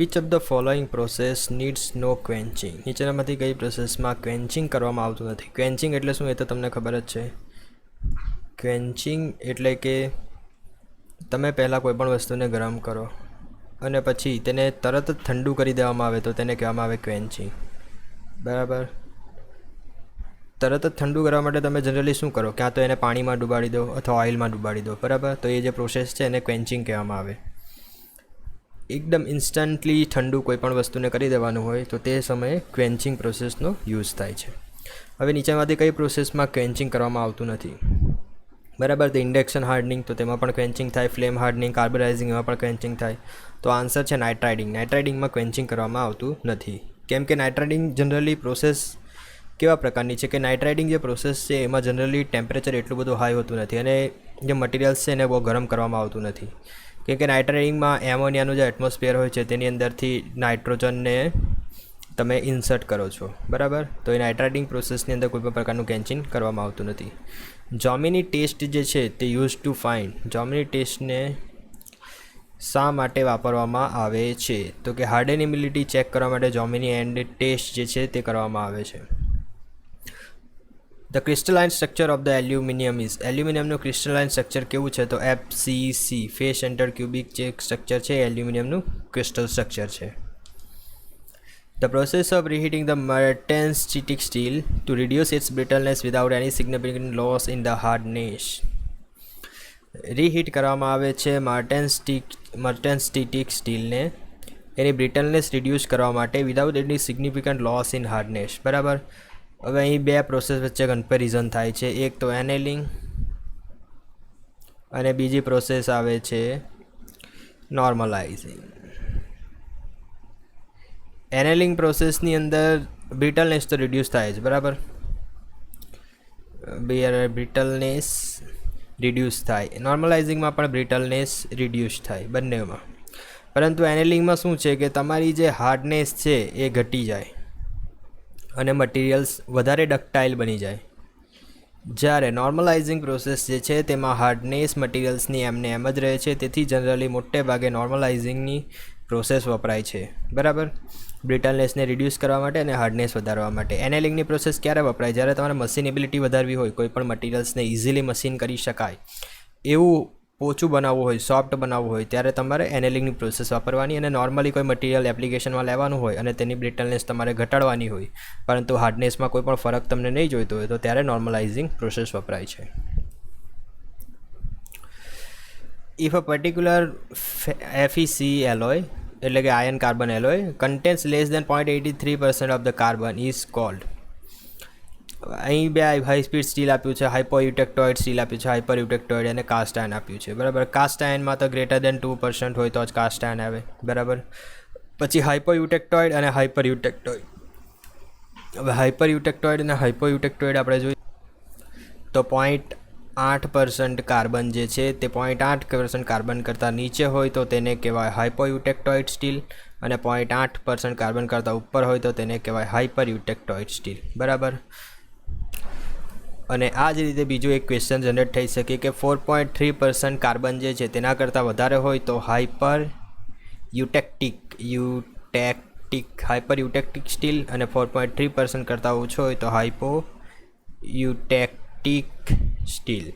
Which of the following process needs no quenching? નીચેનામાંથી કઈ પ્રોસેસમાં ક્વેન્ચિંગ કરવામાં આવતું નથી? ક્વેન્ચિંગ એટલે શું, એ તો તમને ખબર જ છે. ક્વેન્ચિંગ એટલે કે તમે પહેલાં કોઈપણ વસ્તુને ગરમ કરો અને પછી તેને તરત જ ઠંડુ કરી દેવામાં આવે તો તેને કહેવામાં આવે ક્વેન્ચિંગ. બરાબર. તરત જ ઠંડુ કરવા માટે તમે જનરલી શું કરો? ક્યાં તો એને પાણીમાં ડુબાડી દો અથવા ઓઇલમાં ડુબાડી દો. બરાબર. તો એ જે પ્રોસેસ છે એને ક્વેન્ચિંગ કહેવામાં આવે. એકદમ ઇન્સ્ટન્ટલી ઠંડુ કોઈપણ વસ્તુને કરી દેવાનું હોય તો તે સમયે ક્વેન્ચિંગ પ્રોસેસનો યુઝ થાય છે. હવે નીચેમાંથી કઈ પ્રોસેસમાં ક્વેન્ચિંગ કરવામાં આવતું નથી? બરાબર. તો ઇન્ડક્શન હાર્ડનિંગ, તો તેમાં પણ ક્વેન્ચિંગ થાય. ફ્લેમ હાર્ડનિંગ, કાર્બોનાઇઝિંગ, એમાં પણ ક્વેન્ચિંગ થાય. તો આન્સર છે નાઇટ્રાઇડિંગ. નાઇટ્રાઇડિંગમાં ક્વેન્ચિંગ કરવામાં આવતું નથી. કેમ કે નાઇટ્રાઇડિંગ જનરલી પ્રોસેસ કેવા પ્રકારની છે કે નાઇટ્રાઇડિંગ જે પ્રોસેસ છે એમાં જનરલી ટેમ્પરેચર એટલું બધું હાઈ હોતું નથી અને જે મટીરિયલ્સ છે એને બહુ ગરમ કરવામાં આવતું નથી. કેમ કે નાઇટ્રાઇડિંગમાં એમોનિયાનું જે એટમોસ્ફિયર હોય છે તેની અંદરથી નાઇટ્રોજનને તમે ઇન્સર્ટ કરો છો. બરાબર. તો એ નાઇટ્રાઇડિંગ પ્રોસેસની અંદર કોઈ પણ પ્રકારનું ક્વેન્ચિંગ કરવામાં આવતું નથી. જોમીની ટેસ્ટ જે છે તે યુઝ ટુ ફાઇન્ડ, જોમીની ટેસ્ટને શા માટે વાપરવામાં આવે છે? તો કે હાર્ડનેબિલિટી ચેક કરવા માટે જોમીની એન્ડ ટેસ્ટ જે છે તે કરવામાં આવે છે. The crystalline structure of the aluminium is, એલ્યુમિનિયમનું ક્રિસ્ટલાઇન સ્ટ્રક્ચર કેવું છે? તો FCC, ફેસ સેન્ટર્ડ ક્યુબિક જે સ્ટ્રક્ચર છે એલ્યુમિનિયમનું ક્રિસ્ટલ સ્ટ્રક્ચર છે. The process of reheating the martensitic steel to reduce its brittleness without any significant loss in the hardness. Reheat કરવામાં આવે છે માર્ટેન્સિટિક સ્ટીલને એની બ્રિટલનેસ રિડ્યુસ કરવા માટે without any significant loss in hardness. બરાબર. હવે અહીં બે પ્રોસેસ વચ્ચે કમ્પેરિઝન થાય છે. એક તો એનેલિંગ અને બીજી પ્રોસેસ આવે છે નોર્મલાઇઝિંગ. એનેલિંગ પ્રોસેસની અંદર બ્રિટલનેસ તો રિડ્યુસ થાય છે. બરાબર. બ્રિટલનેસ રિડ્યુસ થાય. નોર્મલાઇઝિંગમાં પણ બ્રિટલનેસ રિડ્યુસ થાય બંનેમાં. પરંતુ એનેલિંગમાં શું છે કે તમારી જે હાર્ડનેસ છે એ ઘટી જાય અને મટીરિયલ્સ વધારે ડક્ટાઇલ બની જાય. જ્યારે નોર્મલાઇઝિંગ પ્રોસેસ જે છે તેમાં હાર્ડનેસ મટીરિયલ્સની એમને એમ જ રહે છે. તેથી જનરલી મોટે ભાગે નોર્મલાઇઝિંગની પ્રોસેસ વપરાય છે. બરાબર. બ્રિટલનેસને રિડ્યુસ કરવા માટે અને હાર્ડનેસ વધારવા માટે. એનેલિંગની પ્રોસેસ ક્યારે વપરાય? જ્યારે તમારે મશીનેબિલિટી વધારવી હોય, કોઈ પણ મટીરિયલ્સને ઇઝીલી મશીન કરી શકાય એવું પોચું બનાવવું હોય, સોફ્ટ બનાવવું હોય ત્યારે તમારે એનેલિંગની પ્રોસેસ વાપરવાની અને નોર્મલી કોઈ મટીરિયલ એપ્લિકેશનમાં લેવાનું હોય અને તેની બ્રિટલનેસ તમારે ઘટાડવાની હોય પરંતુ હાર્ડનેસમાં કોઈ પણ ફરક તમને નહીં જોઈતો હોય તો ત્યારે નોર્મલાઇઝિંગ પ્રોસેસ વપરાય છે. If a particular FeC alloy એટલે કે iron carbon alloy contains less than 0.83% of the carbon is called. અહીં બે હાઈ સ્પીડ સ્ટીલ આપ્યું છે, હાઇપોયુટેક્ટોઇડ સ્ટીલ આપ્યું છે, હાઇપરયુટેક્ટોઇડ અને કાસ્ટ આયન આપ્યું છે. બરાબર. કાસ્ટ આયનમાં તો ગ્રેટર દેન 2% હોય તો જ કાસ્ટ આયન આવે. બરાબર. પછી હાઇપોયુટેક્ટોઇડ અને હાઇપરયુટેક્ટોઇડ. હવે હાઇપરયુટેક્ટોઇડ અને હાઇપોયુટેક્ટોઇડ આપણે જોઈએ તો 0.8% કાર્બન જે છે તે 0.8% કાર્બન કરતાં નીચે હોય તો તેને કહેવાય હાઇપોયુટેક્ટોઇડ સ્ટીલ અને 0.8% કાર્બન કરતાં ઉપર હોય તો તેને કહેવાય હાઇપરયુટેક્ટોઇડ સ્ટીલ. બરાબર. અને આ જ રીતે બીજું એક ક્વેશ્ચન જનરેટ થઈ શકે કે 4.3% કાર્બન જે છે તેના કરતાં વધારે હોય તો હાઇપરયુટેક્ટિક સ્ટીલ અને 4.3% કરતાં ઓછો હોય તો હાઇપોયુટેક્ટિક સ્ટીલ.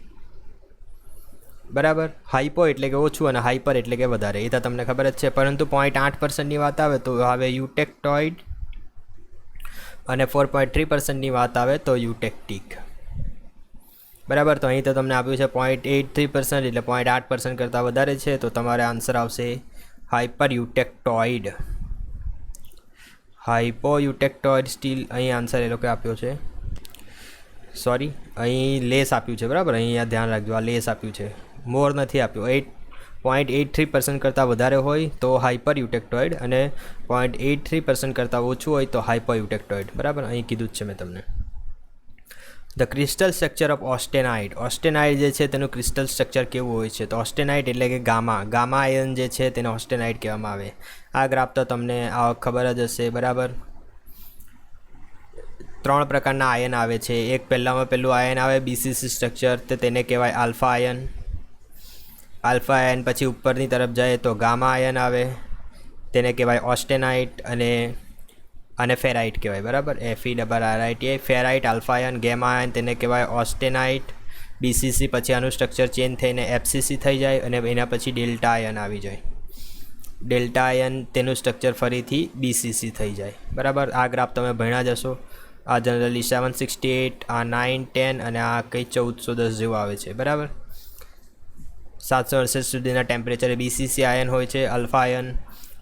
બરાબર. હાઇપો એટલે કે ઓછું અને હાઇપર એટલે કે વધારે, એ તો તમને ખબર જ છે. પરંતુ 0.8%ની વાત આવે તો આવે યુટેક્ટોઇડ અને 4.3%ની વાત આવે તો યુટેક્ટિક. બરાબર. તો અહીં તો તમને આપ્યું છે 0.83% એટલે 0.8% કરતાં વધારે છે તો તમારે આન્સર આવશે હાઇપરયુટેક્ટોઇડ. હાઇપોયુટેક્ટોઇડ સ્ટીલ અહીં આન્સર એ લોકો આપ્યો છે. સોરી, અહીં લેસ આપ્યું છે. બરાબર. અહીંયા ધ્યાન રાખજો, આ લેસ આપ્યું છે, મોર નથી આપ્યું. 0.83% કરતાં વધારે હોય તો હાઇપરયુટેક્ટોઇડ અને 0.83% કરતાં ઓછું હોય તો હાઇપોયુટેક્ટોઇડ. બરાબર. અહીં કીધું જ છે મેં તમને. The crystal structure of austenite. Austenite જે છે તેનું ક્રિસ્ટલ સ્ટ્રક્ચર કેવું હોય છે? તો ઓસ્ટેનાઇડ એટલે કે ગામા આયન જે છે તેને ઓસ્ટેનાઇડ કહેવામાં આવે. આ ગ્રાફ તો તમને ખબર જ હશે. બરાબર. 3 પ્રકારના આયન આવે છે. એક પહેલું આયન આવે BCC સ્ટ્રક્ચર, તો તેને કહેવાય આલ્ફા આયન. પછી ઉપરની તરફ જાય તો ગામા આયન આવે, તેને કહેવાય ઓસ્ટેનાઇટ અને ફેરાઇટ કહેવાય, બરાબર. FeRrIT. Ferrite, alpha iron, gamma iron તેને કહેવાય ઓસ્ટેનાઇટ. BCC પછી આનું સ્ટ્રક્ચર ચેન્જ થઈને FCC થઈ જાય અને એના પછી ડેલ્ટા આયન આવી જાય. ડેલ્ટા આયન તેનું સ્ટ્રક્ચર ફરીથી BCC થઈ જાય, બરાબર. આ ગ્રાફ તમે ભણ્યા જ હશો. આ જનરલી 768, આ 9, 10 અને આ કંઈ 1410 જેવું આવે છે, બરાબર. 768 સુધીના ટેમ્પરેચરે BCC આયન હોય છે, આલ્ફા આયન.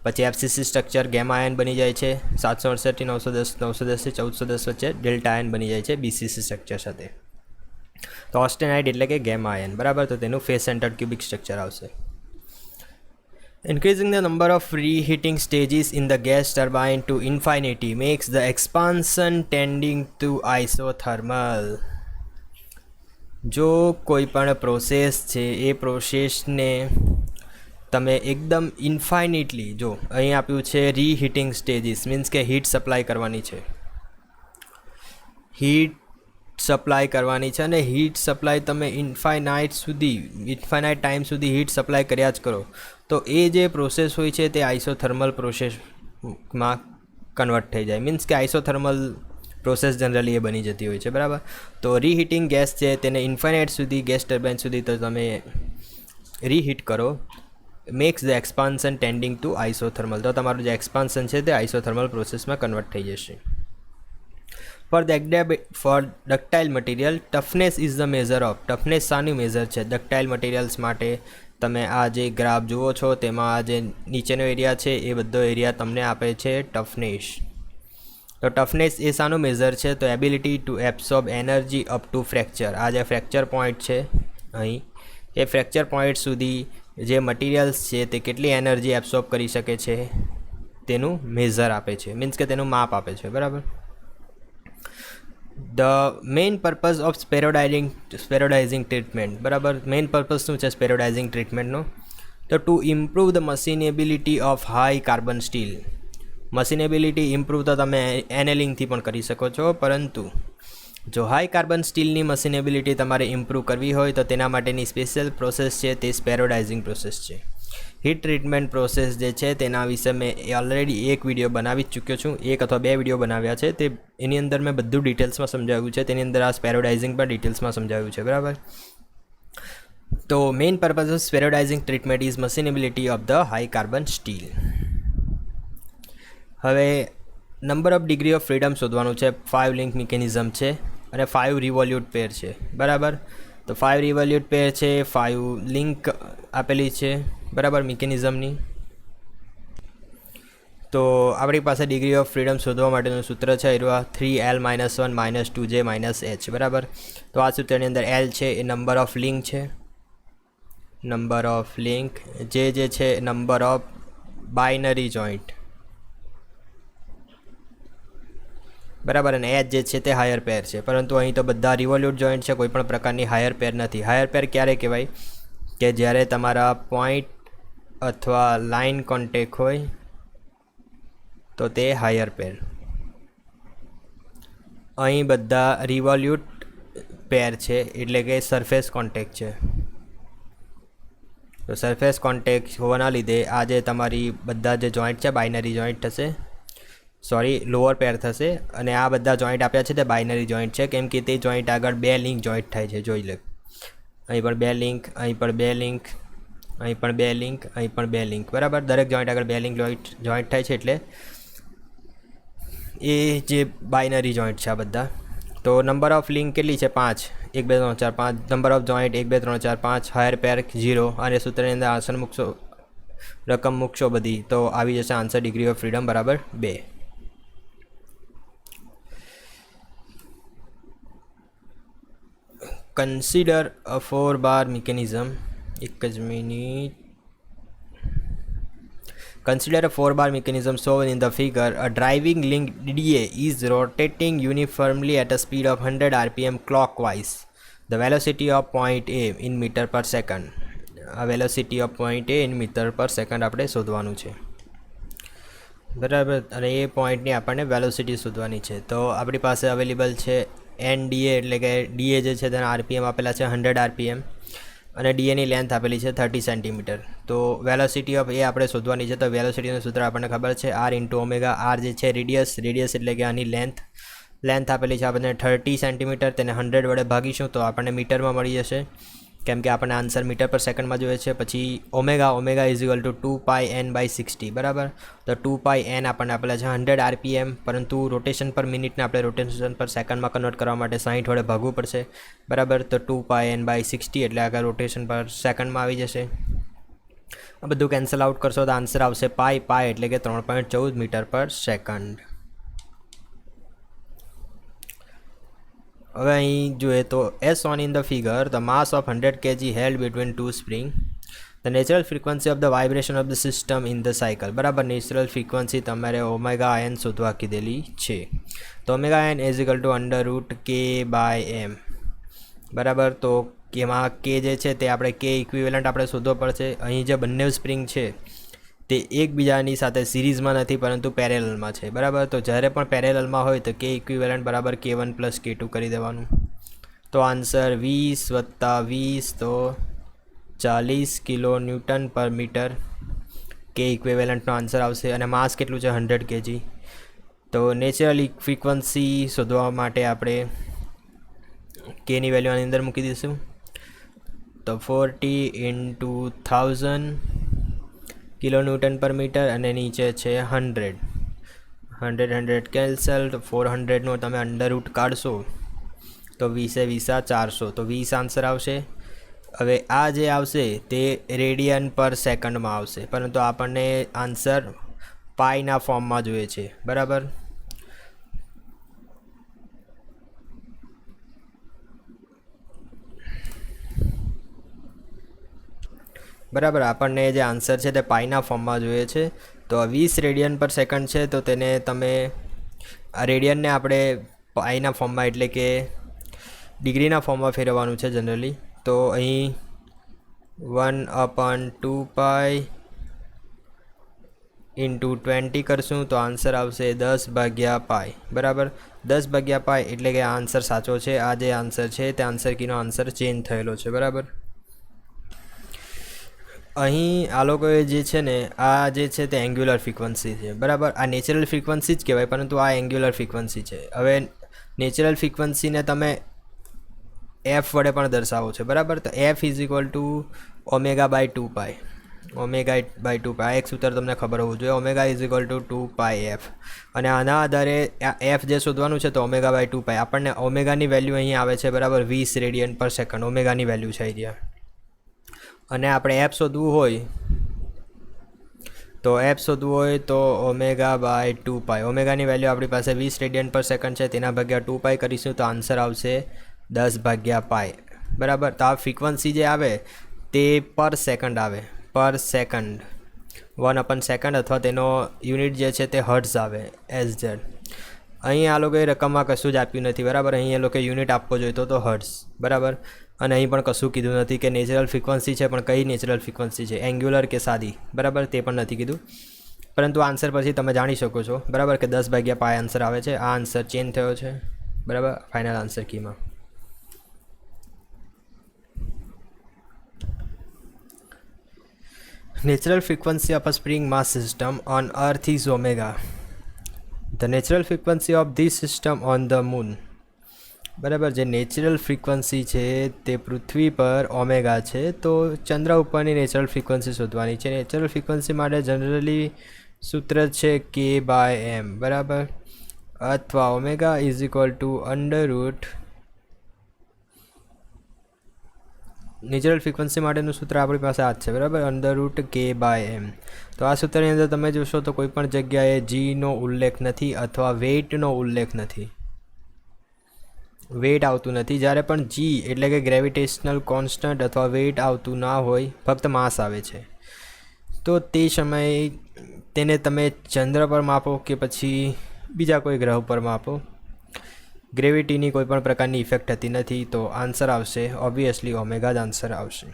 પછી FCC સ્ટ્રક્ચર ગેમા આયન બની જાય છે. 768 થી 910, 910 થી 1410 વચ્ચે ડેલ્ટા આયન બની જાય છે BCC સ્ટ્રક્ચર સાથે. તો ઓસ્ટેનાઇટ એટલે કે ગેમા આયન, બરાબર. તો તેનું ફેસ સેન્ટર્ડ ક્યુબિક સ્ટ્રક્ચર આવશે. Increasing the number of reheating stages in the gas turbine to infinity makes the expansion tending to isothermal. જો કોઈ પણ પ્રોસેસ છે એ પ્રોસેસને તમે એકદમ ઇન્ફાઇનિટલી, જો અહીં આપ્યું છે રીહીટિંગ સ્ટેજીસ, મીન્સ કે હીટ સપ્લાય કરવાની છે, હીટ સપ્લાય કરવાની છે અને હીટ સપ્લાય તમે ઇન્ફાઇનાઇટ ટાઈમ સુધી હીટ સપ્લાય કર્યા જ કરો તો એ જે પ્રોસેસ હોય છે તે આઇસોથર્મલ પ્રોસેસમાં કન્વર્ટ થઈ જાય. મીન્સ કે આઇસોથર્મલ પ્રોસેસ જનરલી એ બની જતી હોય છે, બરાબર. તો રીહીટિંગ ગેસ છે તેને ઇન્ફાઇનાઇટ સુધી ગેસ ટર્બાઇન સુધી તો તમે રીહીટ કરો, makes the expansion tending to isothermal. તો તમારું જે એક્સપાન્શન છે તે આઇસોથર્મલ પ્રોસેસમાં કન્વર્ટ થઈ જશે. For ductile material, toughness is the measure of. toughness શાનું મેઝર છે? ડક્ટાઇલ મટીરિયલ્સ માટે તમે આ જે ગ્રાફ જુઓ છો તેમાં આ જે નીચેનો એરિયા છે એ બધો એરિયા તમને આપે છે ટફનેસ. તો ટફનેસ એ શાનું મેઝર છે? તો ability to absorb energy up to fracture. આ જે ફ્રેક્ચર પોઈન્ટ છે અહીં, એ ફ્રેક્ચર પોઈન્ટ સુધી જે મટીરિયલ્સ છે તે કેટલી એનર્જી એબ્સોર્બ કરી શકે છે તેનું મેઝર આપે છે, મીન્સ કે તેનું માપ આપે છે, બરાબર. The main purpose of spheroidizing treatment, બરાબર. મેઇન પર્પઝ શું છે સ્પેરોડાઇઝિંગ ટ્રીટમેન્ટનો? તો to improve the machinability of high carbon steel. Machinability improve તો તમે એનેલિંગથી પણ કરી શકો છો, પરંતુ જો હાઈ કાર્બન સ્ટીલની મશીનેબિલિટી તમારે ઇમ્પ્રૂવ કરવી હોય તો તેના માટેની સ્પેશિયલ પ્રોસેસ છે તે સ્પેરોડાઇઝિંગ પ્રોસેસ છે. હીટ ટ્રીટમેન્ટ પ્રોસેસ જે છે તેના વિશે મેં ઓલરેડી એક વિડીયો બનાવી જ ચૂક્યો છું, એક અથવા બે વિડીયો બનાવ્યા છે. તે એની અંદર મેં બધું ડિટેલ્સમાં સમજાવ્યું છે. તેની અંદર આ સ્પેરોડાઇઝિંગ પણ ડિટેલ્સમાં સમજાવ્યું છે, બરાબર. તો main purpose of spheroidizing treatment is machinability of the high carbon steel. હવે number of degree of freedom શોધવાનું છે. 5 લિંક મિકેનિઝમ છે અને 5 રિવોલ્યુટ પેર છે, બરાબર. તો 5 રિવોલ્યુટ પેર છે, 5 લિંક આપેલી છે, બરાબર, મિકેનિઝમની. તો આપણી પાસે ડિગ્રી ઓફ ફ્રીડમ શોધવા માટેનું સૂત્ર છે 3L - 1 - 2J - H, બરાબર. તો આ સૂત્રની અંદર L છે એ નંબર ઓફ લિંક છે, નંબર ઓફ લિંક. જે છે નંબર ઓફ બાઇનરી જોઈન્ટ, બરાબર. અને H જે છે તે હાયર પેર છે, પરંતુ અહીં તો બધા રિવોલ્યુટ જોઈન્ટ છે, કોઈ પણ પ્રકારની હાયર પેર નથી. હાયર પેર ક્યારે કહેવાય? કે જ્યારે તમારા પોઈન્ટ અથવા લાઇન કોન્ટેક હોય તો તે હાયર પેર. અહીં બધા રિવોલ્યુટ પેર છે એટલે કે સરફેસ કોન્ટેક છે. તો સરફેસ કોન્ટેક હોવાના લીધે આ જે તમારી બધા જે જોઈન્ટ છે બાઇનરી જોઈન્ટ થશે, સોરી લોઅર પેર થશે. અને આ બધા જોઈન્ટ આપ્યા છે તે બાઇનરી જોઈન્ટ છે, કેમ કે તે જોઈન્ટ આગળ 2 લિંક જોઈન્ટ થાય છે. જોઈ લે, અહીં પણ 2 લિંક, અહીં પણ 2 લિંક, અહીં પણ 2 લિંક, અહીં પણ 2 લિંક, બરાબર. દરેક જોઈન્ટ આગળ 2 લિંક જોઈન્ટ થાય છે એટલે એ જે બાઇનરી જોઈન્ટ છે આ બધા. તો નંબર ઓફ લિંક કેટલી છે? 5. 1 2 3 4 5. Number of joint 1 2 3 4 5. હાયર પેર 0. અને સૂત્રની અંદર આન્સર મૂકશો, રકમ મૂકશો બધી, તો આવી જશે આન્સર ડિગ્રી ઓફ ફ્રીડમ બરાબર 2. કન્સિડર અ 4 બાર મિકેનિઝમ. એક જ minute. Consider a 4 bar mechanism shown in the figure. A driving link DA is rotating uniformly at a speed of 100 rpm clockwise. The velocity of point A in meter per second. A velocity of point A in meter per second આપણે શોધવાનું છે, બરાબર. અને એ પોઈન્ટની આપણને velocity શોધવાની છે. તો આપણી પાસે અવેલેબલ છે NDA, એટલે કે DA જે છે તેના RPM આપેલા છે 100 rpm. અને ડીએની લેન્થ આપેલી છે 30 સેન્ટીમીટર. તો વેલોસિટી ઓફ એ આપણે શોધવાની છે. તો વેલોસિટીનું સૂત્ર આપણને ખબર છે આર ઇન્ટુ ઓમેગા. આર જે છે રેડિયસ એટલે કે આની લેન્થ આપેલી છે આપણને 30 સેન્ટીમીટર. તેને 100 વડે ભાગીશું તો આપણને મીટરમાં મળી જશે, કેમ કે આપણને આન્સર મીટર પર સેકન્ડમાં જોઈએ છે. પછી omega is equal two 2πn/60, બરાબર. તો 2πn આપણને આપેલા છે 100 RPM, પરંતુ રોટેશન પર મિનિટને આપણે રોટેશન પર સેકન્ડમાં કન્વર્ટ કરવા માટે 60 વડે ભાગવું પડશે, બરાબર. તો 2πn/60 એટલે આગળ રોટેશન પર સેકન્ડમાં આવી જશે. આ બધું કેન્સલ આઉટ કરશો તો આન્સર આવશે પાઈ એટલે કે 3.14 મીટર પર સેકન્ડ. હવે અહીં જોઈએ તો as on in the figure the mass of 100 kg held between two spring, the natural frequency of the vibration of the system in the cycle, બરાબર. નેચરલ ફ્રીક્વન્સી તમારે ઓમેગા એન શોધવા કીધેલી છે. તો omega n is equal to √k/m, બરાબર. તો એમાં કે જે છે તે આપણે કે ઇક્વિવેલન્ટ આપણે શોધવો પડશે. અહીં જે બંને સ્પ્રિંગ છે તે એકબીજાની સાથે સિરીઝમાં નથી પરંતુ પેરેલલમાં છે, બરાબર. તો જ્યારે પણ પેરેલલમાં હોય તો કે ઇક્વિવેલન્ટ બરાબર k1 + k2 કરી દેવાનું. તો આન્સર 20 + 20 તો 40 kN/મીટર કે ઇક્વિવેલન્ટનો આન્સર આવશે. અને માસ કેટલું છે 100 kg. તો નેચરલ ફ્રીક્વન્સી શોધવા માટે આપણે કેની વેલ્યુ આની અંદર મૂકી દઈશું. તો 40 × 1000 kN/મીટર અને નીચે છે 100 કેન્સલ. તો 400નો તમે અંડર રૂટ કાઢશો તો 20 × 20 = 400, તો 20 આન્સર આવશે. હવે આ જે આવશે તે રેડિયન પર સેકન્ડમાં આવશે, પરંતુ આપણને આન્સર પાઈના ફોર્મમાં જોઈએ છે, બરાબર. આપણને જે આન્સર છે તે પાઈના ફોર્મમાં જોઈએ છે. તો 20 રેડિયન પર સેકન્ડ છે, તો તેને તમે આ રેડિયનને આપણે પાઈના ફોર્મમાં એટલે કે ડિગ્રીના ફોર્મમાં ફેરવવાનું છે જનરલી. તો અહીં 1/2π × 20 કરશું તો આન્સર આવશે 10/π, બરાબર. 10/π એટલે કે આ આન્સર સાચો છે. આ જે આન્સર છે તે આન્સર કીનો આન્સર ચેન્જ થયેલો છે, બરાબર. અહીં આ લોકોએ જે છે ને આ જે છે તે એંગ્યુલર ફ્રીક્વન્સી છે, બરાબર. આ નેચરલ ફ્રીક્વન્સી જ કહેવાય, પરંતુ આ એંગ્યુલર ફ્રીક્વન્સી છે. હવે નેચરલ ફ્રીક્વન્સીને તમે એફ વડે પણ દર્શાવો છો, બરાબર. તો એફ ઇઝ ઇક્વલ ટુ ω/2π. ω/2π એક સૂત્ર તમને ખબર હોવું જોઈએ. Omega is equal two 2πf. અને આના આધારે એફ જે શોધવાનું છે તો ω/2π. આપણને ઓમેગાની વેલ્યુ અહીં આવે છે, બરાબર, 20 રેડિયન પર સેકન્ડ ઓમેગાની વેલ્યુ છે અહીંયા. અને આપણે એફ શોધવું હોય તો ω/2π. ઓમેગાની વેલ્યુ આપણી પાસે 20 રેડિયન પર સેકન્ડ છે, તેના ભાગ્યા 2π કરીશું તો આન્સર આવશે 10/π, બરાબર. તો આ ફ્રીક્વન્સી જે આવે તે પર સેકન્ડ આવે, પર સેકન્ડ 1/સેકન્ડ, અથવા તેનો યુનિટ જે છે તે હર્ટ્ઝ આવે, SZ. અહીં આ લોકોએ રકમમાં કશું જ આપ્યું નથી, બરાબર. અહીં એ લોકોએ યુનિટ આપવો જોઈતો તો હર્ટ્ઝ, બરાબર. અને અહીં પણ કશું કીધું નથી કે નેચરલ ફ્રીક્વન્સી છે, પણ કઈ નેચરલ ફ્રીક્વન્સી છે, એંગ્યુલર કે સાદી, બરાબર, તે પણ નથી કીધું. પરંતુ આન્સર પછી તમે જાણી શકો છો, બરાબર, કે 10/π આન્સર આવે છે. આ આન્સર ચેન્જ થયો છે, બરાબર, ફાઇનલ આન્સર કીમાં. Natural frequency of a spring mass system on Earth is omega. The natural frequency of this system on the moon. બરાબર. જે નેચરલ ફ્રીક્વન્સી છે તે પૃથ્વી પર ઓમેગા છે, તો ચંદ્ર ઉપરની નેચરલ ફ્રીક્વન્સી શોધવાની છે. નેચરલ ફ્રીક્વન્સી માટે જનરલી સૂત્ર છે k/m, બરાબર, અથવા omega is equal two under route. Natural frequency માટેનું સૂત્ર આપણી પાસે આ જ છે, બરાબર, √k/m. તો આ સૂત્રની અંદર તમે જોશો તો કોઈ પણ જગ્યાએ જીનો ઉલ્લેખ નથી અથવા વેઇટનો ઉલ્લેખ નથી, વેઇટ આવતું નથી. જ્યારે પણ જી એટલે કે ગ્રેવિટેશનલ કોન્સ્ટન્ટ અથવા વેઇટ આવતું ના હોય, ફક્ત માસ આવે છે, તો તે સમયે તેને તમે ચંદ્ર પર માપો કે પછી બીજા કોઈ ગ્રહ પર માપો, ગ્રેવિટીની કોઈ પણ પ્રકારની ઇફેક્ટ થતી નથી. તો આન્સર આવશે ઓબ્વિયસલી ઓમેગા જ આન્સર આવશે,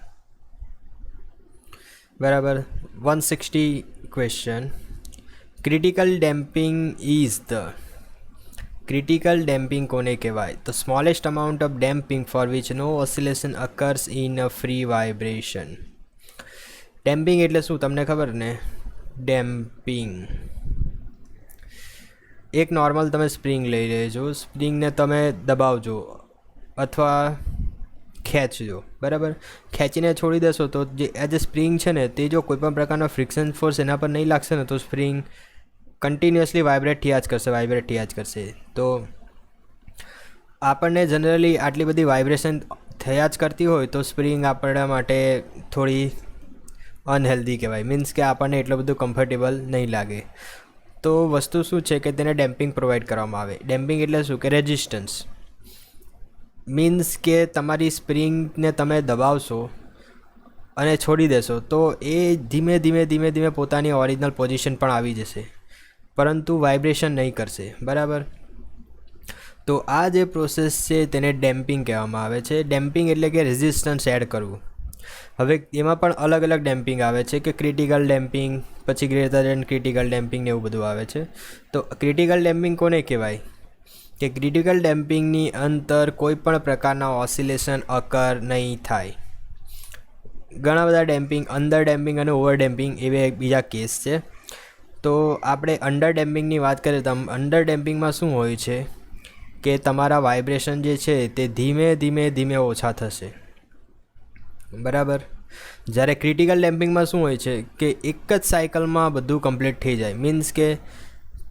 બરાબર. 160 question. Critical damping is the critical damping કોને કહેવાય? તો smallest amount of damping for which no oscillation occurs in a free vibration. Damping એટલે શું તમને ખબર ને? ડેમ્પિંગ એક નોર્મલ તમે સ્પ્રિંગ લઈ લેજો, સ્પ્રિંગને તમે દબાવજો અથવા ખેંચજો, બરાબર. ખેંચીને છોડી દેશો તો જે સ્પ્રિંગ છે ને તે જો કોઈ પણ પ્રકારનો ફ્રિક્શન ફોર્સ એના પર નહીં લાગશે ને તો સ્પ્રિંગ કન્ટિન્યુઅસલી વાઇબ્રેટ થયા જ કરશે. તો આપણને જનરલી આટલી બધી વાઇબ્રેશન થયા જ કરતી હોય તો સ્પ્રિંગ આપણા માટે થોડી અનહેલ્ધી કહેવાય, મીન્સ કે આપણને એટલું બધું કમ્ફર્ટેબલ નહીં લાગે. તો વસ્તુ શું છે કે તેને ડેમ્પિંગ પ્રોવાઈડ કરવામાં આવે. ડેમ્પિંગ એટલે શું કે રેઝિસ્ટન્સ, મીન્સ કે તમારી સ્પ્રિંગને તમે દબાવશો અને છોડી દેશો તો એ ધીમે ધીમે પોતાની ઓરિજિનલ પોઝિશન પણ આવી જશે, પરંતુ વાઇબ્રેશન નહીં કરશે, બરાબર. તો આ જે પ્રોસેસ છે તેને ડેમ્પિંગ કહેવામાં આવે છે. ડેમ્પિંગ એટલે કે રેઝિસ્ટન્સ એડ કરવું. હવે એમાં પણ અલગ અલગ ડેમ્પિંગ આવે છે કે ક્રિટિકલ ડેમ્પિંગ, પછી ગ્રેટર દેન ક્રિટિકલ ડેમ્પિંગ ને એવું બધું આવે છે. તો ક્રિટિકલ ડેમ્પિંગ કોને કહેવાય? કે ક્રિટિકલ ડેમ્પિંગની અંદર કોઈ પણ પ્રકારના ઓસિલેશન અકર નહીં થાય. ઘણા બધા ડેમ્પિંગ, અંડર ડેમ્પિંગ અને ઓવર ડેમ્પિંગ એવા બીજા કેસ છે. તો આપણે અંડર ડેમ્પિંગની વાત કરીએ તો અંડર ડેમ્પિંગમાં શું હોય છે કે તમારા વાઇબ્રેશન જે છે તે ધીમે ઓછા થશે, બરાબર. જ્યારે ક્રિટિકલ ડેમ્પિંગમાં શું હોય છે કે એક જ સાયકલમાં બધું કમ્પ્લીટ થઈ જાય, મીન્સ કે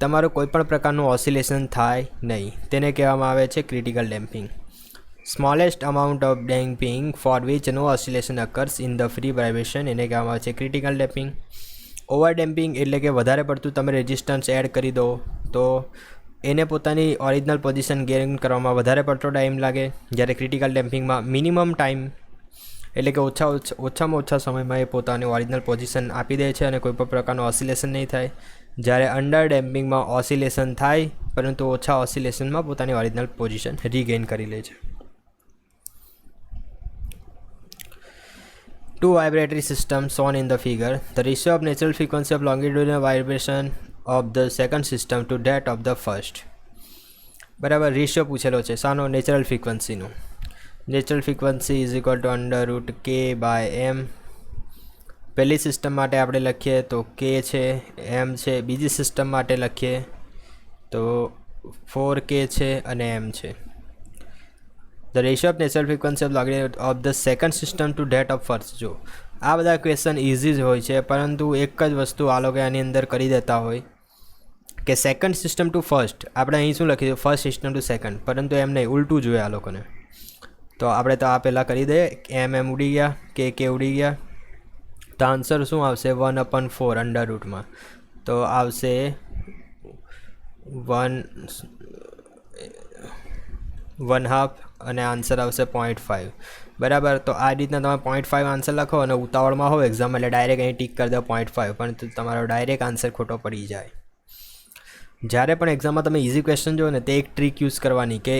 તમારું કોઈ પણ પ્રકારનું ઓસિલેશન થાય નહીં. તેને કહેવામાં આવે છે critical damping. Smallest amount of damping for which no oscillation occurs in the free vibration, એને કહેવામાં આવે છે ક્રિટિકલ ડેમ્પિંગ. ઓવર ડેમ્પિંગ એટલે કે વધારે પડતું તમે રેઝિસ્ટન્સ એડ કરી દો તો એને પોતાની ઓરિજિનલ પોઝિશન ગેઇન કરવામાં વધારે પડતો ટાઈમ લાગે. જ્યારે ક્રિટિકલ ડેમ્પિંગમાં મિનિમમ ટાઈમ એટલે કે ઓછામાં ઓછા સમયમાં એ પોતાની ઓરિજિનલ પોઝિશન આપી દે છે અને કોઈ પણ પ્રકારનું ઓસિલેશન નહીં થાય. જ્યારે અંડર ડેમ્પિંગમાં ઓસિલેશન થાય પરંતુ ઓછા ઓસિલેશનમાં પોતાની ઓરિજિનલ પોઝિશન રીગેઇન કરી લે છે. Two vibratory systems shown in the figure. The ratio of natural frequency of longitudinal vibration of the second system to that of the first. બરાબર, રેશિયો પૂછેલો છે શાનો? નેચરલ ફ્રીક્વન્સીનો. Natural frequency is equal to √k/m. પહેલી system માટે આપણે લખીએ તો k છે, m છે. બીજી સિસ્ટમ માટે લખીએ તો 4k છે અને m છે. The ratio of natural frequency of the second system to that of first. જો આ બધા ક્વેશ્ચન ઇઝી જ હોય છે, પરંતુ એક જ વસ્તુ આ લોકો આની અંદર કરી દેતા હોય કે સેકન્ડ સિસ્ટમ ટુ ફર્સ્ટ. આપણે અહીં શું લખીશું? ફર્સ્ટ સિસ્ટમ ટુ સેકન્ડ, પરંતુ એમ નહીં, ઉલટું જોઈએ આ લોકોને. તો આપણે તો આ પહેલાં કરી દઈએ. એમ ઉડી ગયા, કે ઉડી ગયા. તો આન્સર શું આવશે? 1/4 અંડર રૂટમાં. તો આવશે 1/2 અને આન્સર આવશે 0.5. બરાબર. તો આ રીતના તમે 0.5 આન્સર લખો અને ઉતાવળમાં હો એક્ઝામ એટલે ડાયરેક્ટ અહીં ટીક કરી દો 0.5, પણ તમારો ડાયરેક્ટ આન્સર ખોટો પડી જાય. જ્યારે પણ એક્ઝામમાં તમે ઇઝી ક્વેશ્ચન જો ને તે એક ટ્રીક યુઝ કરવાની કે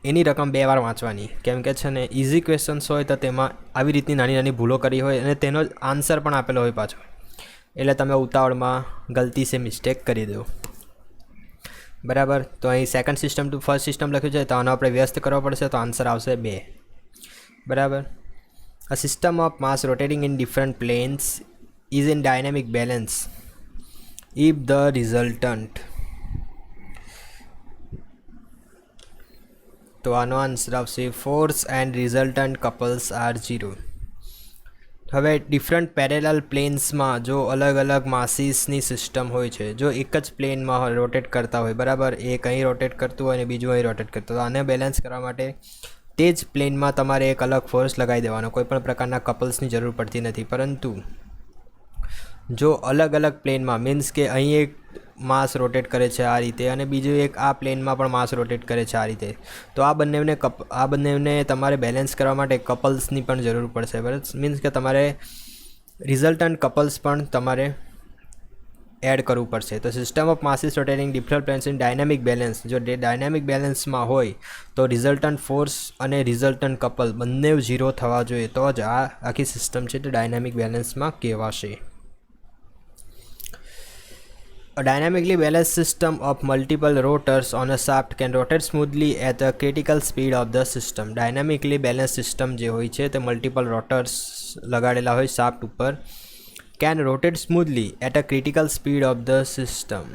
એની રકમ 2 વાર વાંચવાની. કેમ કે છે ને ઇઝી ક્વેશ્ચન્સ હોય તો તેમાં આવી રીતની નાની ભૂલો કરી હોય અને તેનો આન્સર પણ આપેલો હોય પાછો, એટલે તમે ઉતાવળમાં ગલતી સે મિસ્ટેક કરી દો. બરાબર. તો અહીં second system to first system લખ્યું છે તો આનો આપણે વ્યસ્ત કરવો પડશે, તો આન્સર આવશે 2. બરાબર. A system of mass rotating in different planes is in dynamic balance if the resultant. તો આનો આન્સર આવશે force and resultant couples are 0. હવે ડિફરન્ટ પેરેલલ પ્લેન્સમાં જો અલગ અલગ માસીસની સિસ્ટમ હોય છે, જો એક જ પ્લેનમાં રોટેટ કરતા હોય, બરાબર, એક અહીં રોટેટ કરતું હોય અને બીજું અહીં રોટેટ કરતું હોય, આને બેલેન્સ કરવા માટે તે જ પ્લેનમાં તમારે એક અલગ ફોર્સ લગાવી દેવાનો. કોઈ પણ પ્રકારના કપલ્સની જરૂર પડતી નથી. પરંતુ જો અલગ અલગ પ્લેનમાં, મીન્સ કે અહીં એક માસ રોટેટ કરે છે આ રીતે અને બીજું એક આ પ્લેનમાં પણ માસ રોટેટ કરે છે આ રીતે, તો આ બંનેને તમારે બેલેન્સ કરવા માટે કપલ્સની પણ જરૂર પડશે. બરાબર. મીન્સ કે તમારે રિઝલ્ટન્ટ કપલ્સ પણ તમારે એડ કરવું પડશે. તો system of masses rotating different planes in dynamic balance, જો ડાયનેમિક બેલેન્સમાં હોય તો રિઝલ્ટન્ટ ફોર્સ અને રિઝલ્ટન્ટ કપલ બંને 0 થવા જોઈએ, તો જ આ આખી સિસ્ટમ છે તે ડાયનેમિક બેલેન્સમાં કહેવાશે. A dynamically balanced system of multiple rotors on a shaft can rotate smoothly at a critical speed of the system. Dynamically balanced system જે હોય છે તે multiple rotors લગાડેલા હોય shaft ઉપર, can rotate smoothly at a critical speed of the system.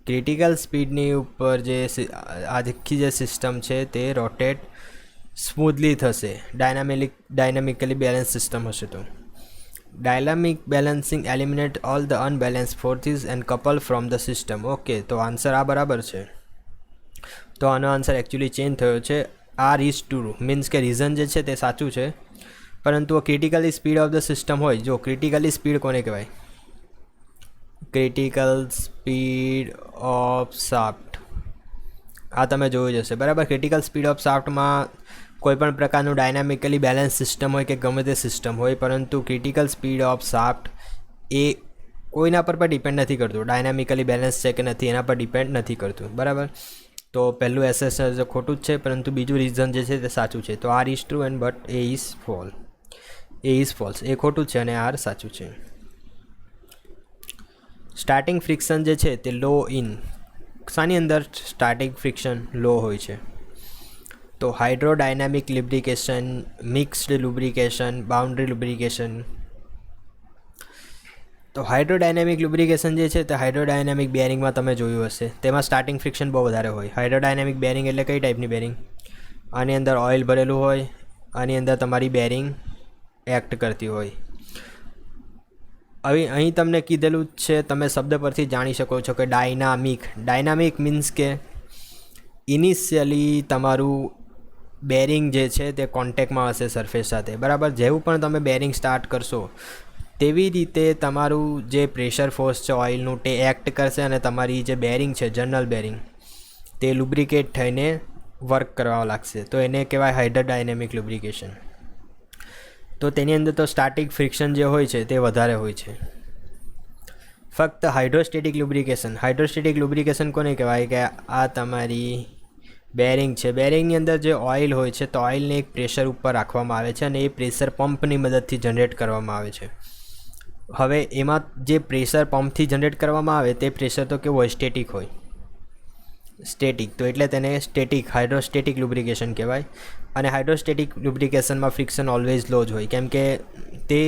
Critical સ્પીડની ઉપર જે આખી જે સિસ્ટમ છે તે રોટેટ સ્મૂથલી થશે ડાયનામિકલી બેલેન્સ સિસ્ટમ હશે તો. Dynamic balancing eliminate all the unbalance forces and couple from the system. Okay, તો આન્સર આ બરાબર છે. તો આનો આન્સર એકચ્યુઅલી ચેન્જ થયો છે. આર ઇઝ ટ્રુ મીન્સ કે રીઝન જે છે તે સાચું છે, પરંતુ critically speed of the system હોય. જો ક્રિટિકલી સ્પીડ કોને કહેવાય? ક્રિટિકલ સ્પીડ ઓફ શાફ્ટ, આ તમે જોયું જશે બરાબર. ક્રિટિકલ સ્પીડ ઓફ શાફ્ટમાં કોઈપણ પ્રકારનું ડાયનામિકલી બેલેન્સ સિસ્ટમ હોય કે ગમે તે સિસ્ટમ હોય, પરંતુ ક્રિટિકલ સ્પીડ ઓફ શાફ્ટ એ કોઈના પર પણ ડિપેન્ડ નથી કરતું. ડાયનામિકલી બેલેન્સ છે કે નથી એના પર ડિપેન્ડ નથી કરતું બરાબર. તો પહેલું એસેસર ખોટું જ છે, પરંતુ બીજું રીઝન જે છે તે સાચું છે. તો R is true and but A is false. એ ખોટું છે અને આર સાચું છે. સ્ટાર્ટિંગ ફ્રિક્શન જે છે તે લો ઇન શાની અંદર સ્ટાર્ટિંગ ફ્રિક્શન લો હોય છે? તો હાઇડ્રોડાયનામિક લ્યુબ્રિકેશન, મિક્સ્ડ લ્યુબ્રિકેશન, બાઉન્ડ્રી લ્યુબ્રિકેશન. તો હાઇડ્રોડાયનામિક લ્યુબ્રિકેશન જે છે તે હાઇડ્રોડાયનામિક બેરિંગમાં તમે જોયું હશે, તેમાં સ્ટાર્ટિંગ ફ્રિક્શન બહુ વધારે હોય. હાઇડ્રોડાયનામિક બેરિંગ એટલે કઈ ટાઈપની બેરિંગ? આની અંદર ઓઇલ ભરેલું હોય, આની અંદર તમારી બેરિંગ એક્ટ કરતી હોય. હવે અહીં તમને કીધેલું જ છે, તમે શબ્દ પરથી જાણી શકો છો કે ડાયનામિક મીન્સ કે ઇનિશિયલી તમારું બેરિંગ જે છે તે કોન્ટેક્ટમાં હશે સરફેસ સાથે બરાબર. જેવું પણ તમે બેરિંગ સ્ટાર્ટ કરશો તેવી રીતે તમારું જે પ્રેશર ફોર્સ છે ઓઇલનું તે એક્ટ કરશે અને તમારી જે બેરિંગ છે જનરલ બેરિંગ તે લુબ્રિકેટ થઈને વર્ક કરવા લાગશે. તો એને કહેવાય હાઇડ્રોડાયનેમિક લુબ્રિકેશન. તો તેની અંદર તો સ્ટાર્ટિક ફ્રિક્શન જે હોય છે તે વધારે હોય છે. ફક્ત હાઇડ્રોસ્ટેટિક લુબ્રિકેશન કોને કહેવાય? કે આ તમારી બેરિંગ છે, બેરિંગની અંદર જે ઓઇલ હોય છે તો ઓઇલને એક પ્રેશર ઉપર રાખવામાં આવે છે અને એ પ્રેશર પંપની મદદથી જનરેટ કરવામાં આવે છે. હવે એમાં જે પ્રેશર પંપથી જનરેટ કરવામાં આવે તે પ્રેશર તો કેવું હોય? સ્ટેટિક હોય. સ્ટેટિક, તો એટલે તેને હાઇડ્રોસ્ટેટિક લુબ્રિકેશન કહેવાય. અને હાઇડ્રોસ્ટેટિક લુબ્રિકેશનમાં ફ્રિક્શન ઓલવેઝ લો જ હોય, કેમ કે તે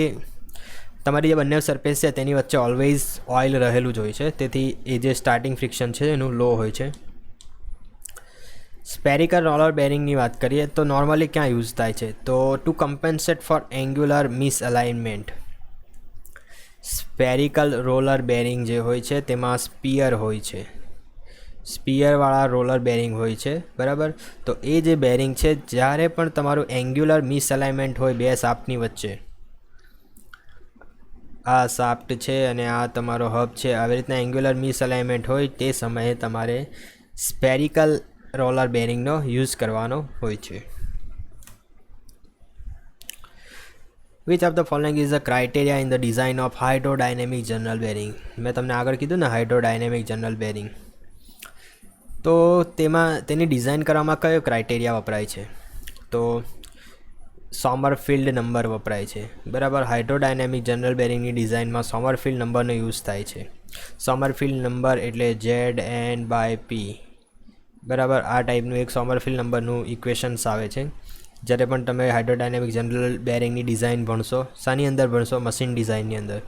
તમારી જે બંને સરફેસ છે તેની વચ્ચે ઓલવેઝ ઓઇલ રહેલું જ હોય છે. તેથી એ જે સ્ટાર્ટિંગ ફ્રિક્શન છે એનું લો હોય છે. સ્પેરિકલ રોલર બેરિંગની વાત કરીએ તો નોર્મલી ક્યાં યુઝ થાય છે? તો to compensate for angular misalignment. Spherical roller bearing જે હોય છે તેમાં સ્પિયર હોય છે, સ્પિયરવાળા રોલર બેરિંગ હોય છે બરાબર. તો એ જે બેરિંગ છે જ્યારે પણ તમારું એંગ્યુલર મિસઅલાઇનમેન્ટ હોય બે શાફ્ટની વચ્ચે, આ શાફ્ટ છે અને આ તમારો હબ છે, આવી રીતના એંગ્યુલર મિસઅલાઇનમેન્ટ હોય તે સમયે તમારે સ્પેરિકલ રોલર બેરિંગનો યુઝ કરવાનો હોય છે. Which of the following is the criteria in the design of hydrodynamic journal bearing? મેં તમને આગળ કીધું ને હાઇડ્રોડાયનેમિક જનરલ બેરિંગ. તો તેની ડિઝાઇન કરવામાં કયો ક્રાઇટેરિયા વપરાય છે? તો સોમરફિલ્ડ નંબર વપરાય છે બરાબર. હાઇડ્રોડાયનેમિક જનરલ બેરિંગની ડિઝાઇનમાં સોમરફિલ્ડ નંબરનો યુઝ થાય છે. સોમરફિલ્ડ નંબર એટલે ZN/P બરાબર. આ ટાઈપનું એક સોમરફિલ્ડ નંબરનું ઇક્વેશન્સ આવે છે. જ્યારે પણ તમે હાઇડ્રોડાયનેમિક જનરલ બેરિંગની ડિઝાઇન ભણશો, શાની અંદર ભણશો? મશીન ડિઝાઇનની અંદર,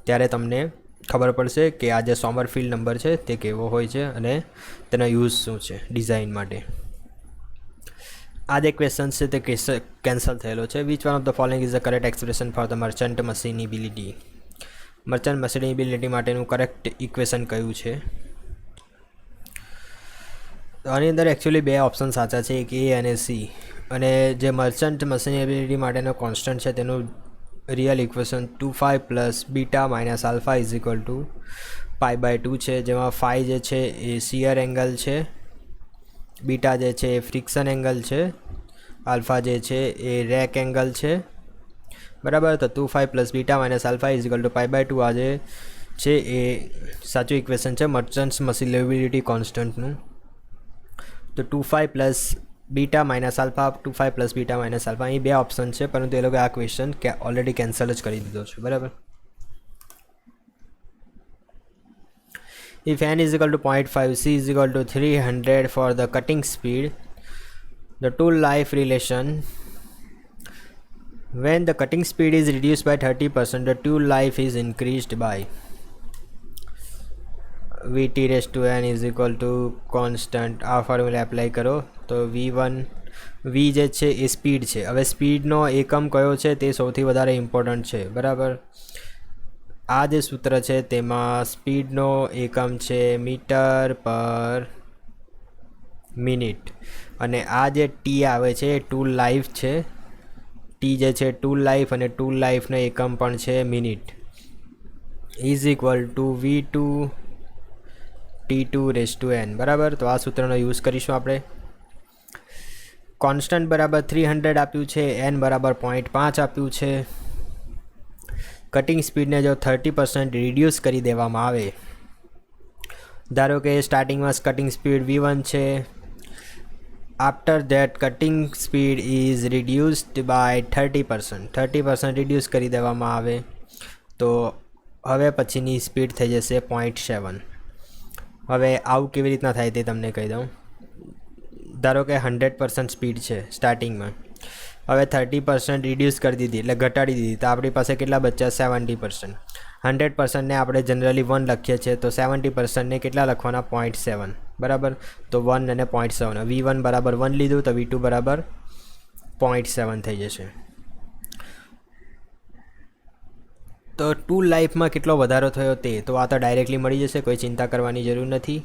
ત્યારે તમને ખબર પડશે કે આ જે સોમરફિલ્ડ નંબર છે તે કેવો હોય છે અને તેનો યુઝ શું છે ડિઝાઇન માટે. આ જે ક્વેશ્ચન છે તે કેન્સલ થયેલો છે. Which one of the following is the correct expression for the merchant machinability? Merchant machinability માટેનું કરેક્ટ ઇક્વેશન કયું છે? આની અંદર એકચ્યુઅલી બે ઓપ્શન સાચા છે, એક A અને C. અને જે મર્ચન્ટ મશીનેબિલિટી માટેનો કોન્સ્ટન્ટ છે તેનું real equation 2π plus beta minus alpha is equal to π/2 છે, જેમાં φ જે છે એ શિયર એંગલ છે, બીટા જે છે એ ફ્રિક્શન એંગલ છે, આલ્ફા જે છે એ રેક એંગલ છે બરાબર. તો 2π plus beta minus alpha is equal to π/2 આ જે છે એ સાચું ઇક્વેશન છે મર્ચન્ટ મશીનેબિલિટી કોન્સ્ટન્ટનું. તો 2π plus beta minus alpha, 2π plus beta minus alpha, અહીં બે ઓપ્શન છે, પરંતુ એ લોકો આ ક્વેશ્ચન ઓલરેડી કેન્સલ જ કરી દીધો છે બરાબર. If n is equal to 0.5, c is equal to 300 for the cutting speed, the tool life relation, when the cutting speed is reduced by 30%, the tool life is increased by vt raised to n is equal to constant. આ formula apply કરો તો v જે છે એ speed છે. હવે સ્પીડનો એકમ કયો છે તે સૌથી વધારે ઇમ્પોર્ટન્ટ છે, બરાબર. આ જે સૂત્ર છે તેમાં સ્પીડનો એકમ છે મીટર પર મિનિટ, અને આ જે ટી આવે છે એ ટૂલ લાઈફ છે. ટી જે છે ટૂલ લાઈફ, અને ટૂલ લાઈફનો એકમ પણ છે minute, is equal to v2 t2 raise to n, બરાબર. તો આ સૂત્રનો યુઝ કરીશું આપણે. કોન્સ્ટન્ટ બરાબર 300 આપ્યું છે, n બરાબર 0.5 આપ્યું છે. કટિંગ સ્પીડને જો 30% રિડ્યુસ કરી દેવામાં આવે, ધારો કે સ્ટાર્ટિંગમાં કટિંગ સ્પીડ v1 છે, after that cutting speed is reduced by 30% reduce કરી દેવામાં આવે, તો હવે પછીની સ્પીડ થઈ જશે 0.7. હવે આવું કેવી રીતના થાય તે તમને કહી દઉં. ધારો કે 100% સ્પીડ છે સ્ટાર્ટિંગમાં, હવે 30% રિડ્યુસ કરી દીધી એટલે ઘટાડી દીધી, તો આપણી પાસે કેટલા બચ્યા 70%. 100%ને આપણે જનરલી 1 લખીએ છીએ, તો 70%ને કેટલા લખવાના 0.7, બરાબર. તો 1 અને 0.7, v1 બરાબર 1 લીધું તો v2 બરાબર 0.7 થઈ જશે. તો ટૂલ લાઈફમાં કેટલો વધારો થયો તે તો આ તો ડાયરેક્ટલી મળી જશે, કોઈ ચિંતા કરવાની જરૂર નથી.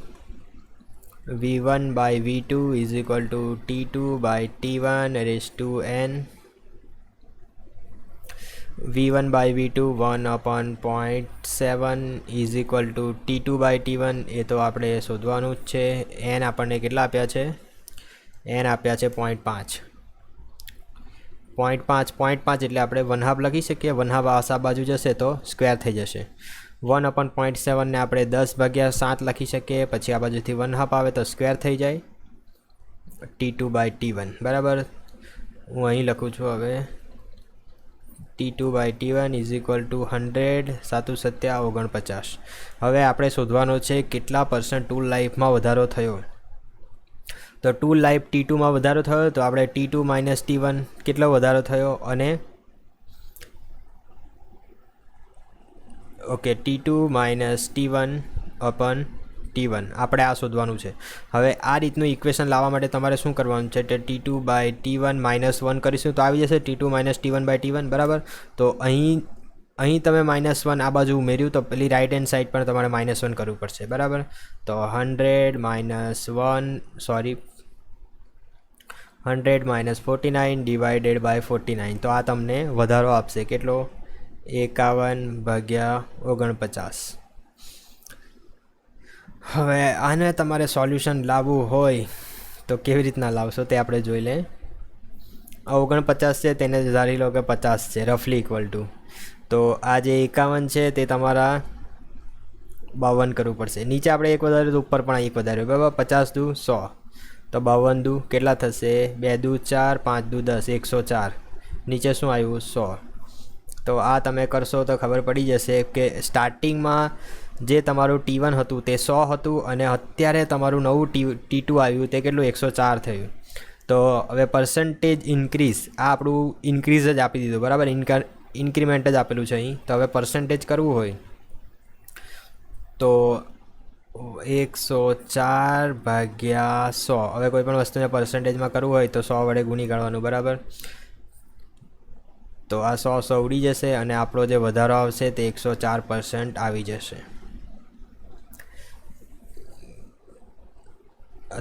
v1 by v2 is equal to t2 by t1 raise to n. v1 by v2 1/0.7 is equal to t2 by t1, એ તો આપણે શોધવાનું જ છે. n આપણને કેટલા આપ્યા છે? n આપ્યા છે 0.5. 0.5 એટલે આપણે 1/2 લખી શકીએ. 1/2 આ બાજુ જશે તો સ્ક્વેર થઈ જશે. 1/0.7 ને આપણે 10/7 લખી શકીએ, પછી આ બાજુથી 1/2 આવે તો સ્ક્વેર થઈ જાય t2 બાય t1, બરાબર. હું અહીં લખું છું હવે t2 by t1 is equal two 100 7 7 49. હવે આપણે શોધવાનો છે કેટલા % ટૂલ લાઈફમાં વધારો થયો. તો ટૂલ લાઈફ t2માં વધારો થયો, તો આપણે t2 માઇનસ t1 કેટલો વધારો થયો, અને okay t2 minus t1 અપન t1 આપણે આ શોધવાનું છે. હવે આ રીતનું ઇક્વેશન લાવવા માટે તમારે શું કરવાનું છે? t2 બાય t1 -1 કરીશું તો આવી જશે t2 minus t1 by t1, બરાબર. તો અહીં તમે -1 આ બાજુ ઉમેર્યું તો પેલી રાઈટ હેન્ડ સાઈડ પર તમારે -1 કરવું પડશે, બરાબર. તો 100 માઇનસ 49 ડિવાઇડેડ બાય 49, તો આ તમને વધારો આપશે કેટલો? 51/49. હવે આને તમારે સોલ્યુશન લાવવું હોય તો કેવી રીતના લાવશો તે આપણે જોઈ લઈએ. 49 છે તેને ધારી લો કે 50 છે, રફલી ઇક્વલ ટુ, તો આ જે 51 છે તે તમારા 52 કરવું પડશે. નીચે આપણે એક વધાર્યું તો ઉપર પણ એક વધાર્યું, બરાબર. 50 દુ 100, તો 52 દુ કેટલા થશે? 2 દુ 4, 5 દુ 10, 104. નીચે શું આવ્યું? 100. તો આ તમે કરશો તો ખબર પડી જશે કે સ્ટાર્ટિંગમાં જે તમારું t1 હતું તે 100 હતું, અને અત્યારે તમારું નવું t2 આવ્યું તે કેટલું? 104 થયું. તો હવે પર્સન્ટેજ ઇન્ક્રીઝ, આ આપણું ઇન્ક્રીઝ જ આપી દીધું, બરાબર. ઇન્ક્રીમેન્ટ જ આપેલું છે અહીં. તો હવે પર્સન્ટેજ કરવું હોય તો 104/100. હવે કોઈ પણ વસ્તુને પર્સન્ટેજમાં કરવું હોય તો 100 વડે ગુણી કાઢવાનું, બરાબર. તો આ 100 ઉડી જશે, અને આપણો જે વધારો આવશે તે 104% આવી જશે.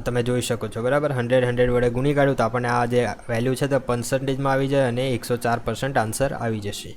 તમે જોઈ શકો છો, બરાબર. 100 વડે ગુણી કાઢ્યું તો આપણને આ જે વેલ્યુ છે તે પર્સન્ટેજમાં આવી જાય, અને 104% આન્સર આવી જશે.